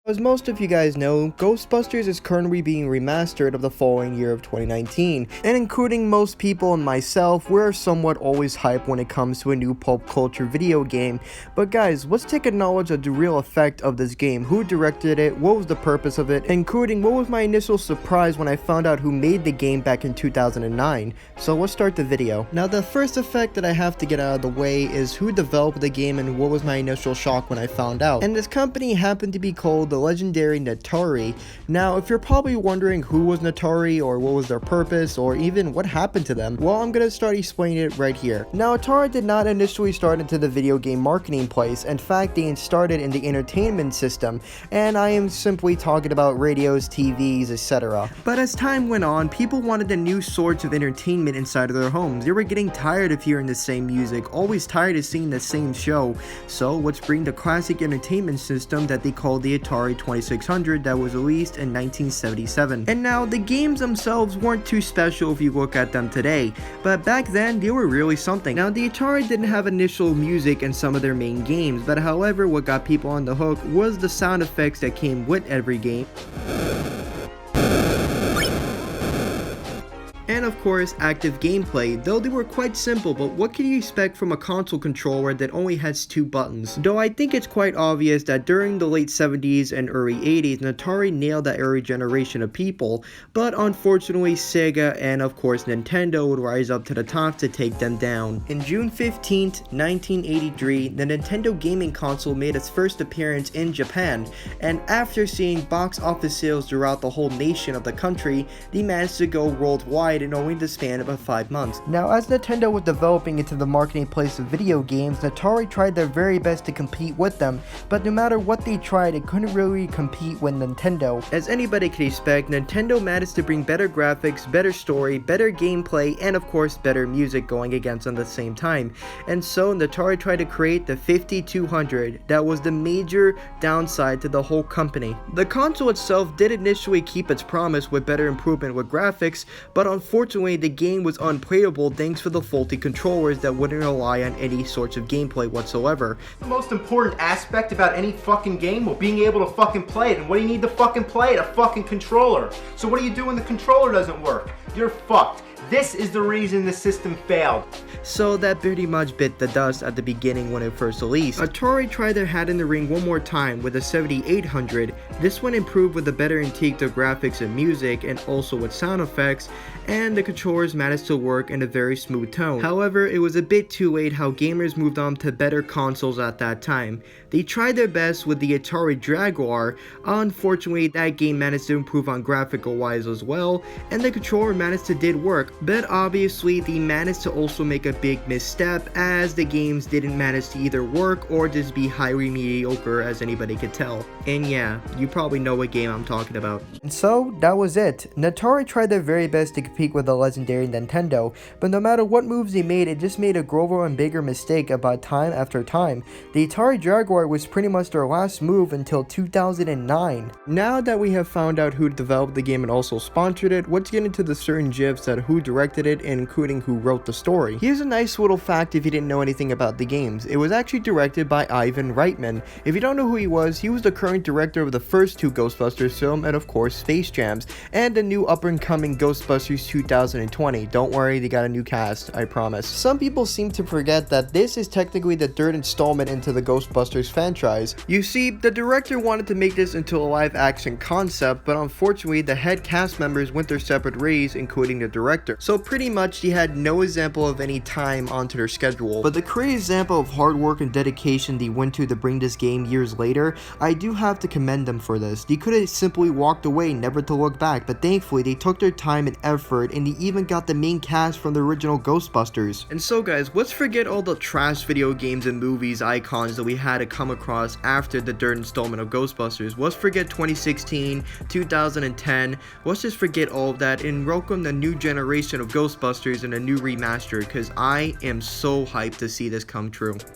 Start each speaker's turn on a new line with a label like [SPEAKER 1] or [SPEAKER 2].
[SPEAKER 1] As most of you guys know, Ghostbusters is currently being remastered of the following year of 2019, and including most people and myself, we're somewhat always hyped when it comes to a new pop culture video game. But guys, let's take a knowledge of the real effect of this game, who directed it, what was the purpose of it, including what was my initial surprise when I found out who made the game back in 2009. So let's start the video. Now the first effect that I have to get out of the way is who developed the game and what was my initial shock when I found out. And this company happened to be called the legendary Atari. Now, if you're probably wondering who was Atari or what was their purpose or even what happened to them, well, I'm gonna start explaining it right here. Now, Atari did not initially start into the video game marketing place. In fact, they started in the entertainment system, and I am simply talking about radios, TVs, etc. But as time went on, people wanted a new sorts of entertainment inside of their homes. They were getting tired of hearing the same music, always tired of seeing the same show. So let's bring the classic entertainment system that they called the Atari 2600 that was released in 1977. And now the games themselves weren't too special if you look at them today, but back then they were really something. Now the Atari didn't have initial music in some of their main games, but however what got people on the hook was the sound effects that came with every game. And of course, active gameplay, though they were quite simple, but what can you expect from a console controller that only has 2 buttons? Though I think it's quite obvious that during the late 70s and early 80s, Atari nailed that early generation of people, but unfortunately Sega and of course Nintendo would rise up to the top to take them down. In June 15th, 1983, the Nintendo gaming console made its first appearance in Japan, and after seeing box office sales throughout the whole nation of the country, they managed to go worldwide in only the span of about 5 months. Now, as Nintendo was developing into the marketing place of video games, Atari tried their very best to compete with them, but no matter what they tried, it couldn't really compete with Nintendo. As anybody could expect, Nintendo managed to bring better graphics, better story, better gameplay, and of course better music going against them at the same time. And so Atari tried to create the 5200. That was the major downside to the whole company. The console itself did initially keep its promise with better improvement with graphics, but unfortunately, the game was unplayable thanks to the faulty controllers that wouldn't rely on any sorts of gameplay whatsoever.
[SPEAKER 2] The most important aspect about any fucking game was being able to fucking play it. And what do you need to fucking play it? A fucking controller. So what do you do when the controller doesn't work? You're fucked. This is the reason the system failed.
[SPEAKER 1] So that pretty much bit the dust at the beginning when it first released. Atari tried their hat in the ring one more time with the 7800. This one improved with a better intake of graphics and music, and also with sound effects, and the controllers managed to work in a very smooth tone. However, it was a bit too late how gamers moved on to better consoles at that time. They tried their best with the Atari Jaguar. Unfortunately, that game managed to improve on graphical wise as well, and the controller managed to did work, but obviously they managed to also make a big misstep as the games didn't manage to either work or just be highly mediocre as anybody could tell. And yeah, you probably know what game I'm talking about. And so that was it. Atari tried their very best to compete with the legendary Nintendo, but no matter what moves they made, it just made a grover and bigger mistake about time after time. The Atari Jaguar was pretty much their last move until 2009. Now that we have found out who developed the game and also sponsored it, let's get into the certain gifs that who directed it, including who wrote the story. Here's a nice little fact if you didn't know anything about the games. It was actually directed by Ivan Reitman. If you don't know who he was the current director of the first 2 Ghostbusters film and of course Space Jams, and the new up-and-coming Ghostbusters 2020. Don't worry, they got a new cast, I promise. Some people seem to forget that this is technically the 3rd installment into the Ghostbusters franchise. You see, the director wanted to make this into a live-action concept, but unfortunately the head cast members went their separate ways, including the director. So pretty much they had no example of any time onto their schedule. But the great example of hard work and dedication they went to bring this game years later, I do have to commend them for this. They could have simply walked away, never to look back, but thankfully they took their time and effort, and they even got the main cast from the original Ghostbusters. And so guys, let's forget all the trash video games and movies icons that we had to come across after the 3rd installment of Ghostbusters. Let's forget 2016, 2010, let's just forget all of that and welcome the new generation of Ghostbusters and a new remaster, because I am so hyped to see this come true.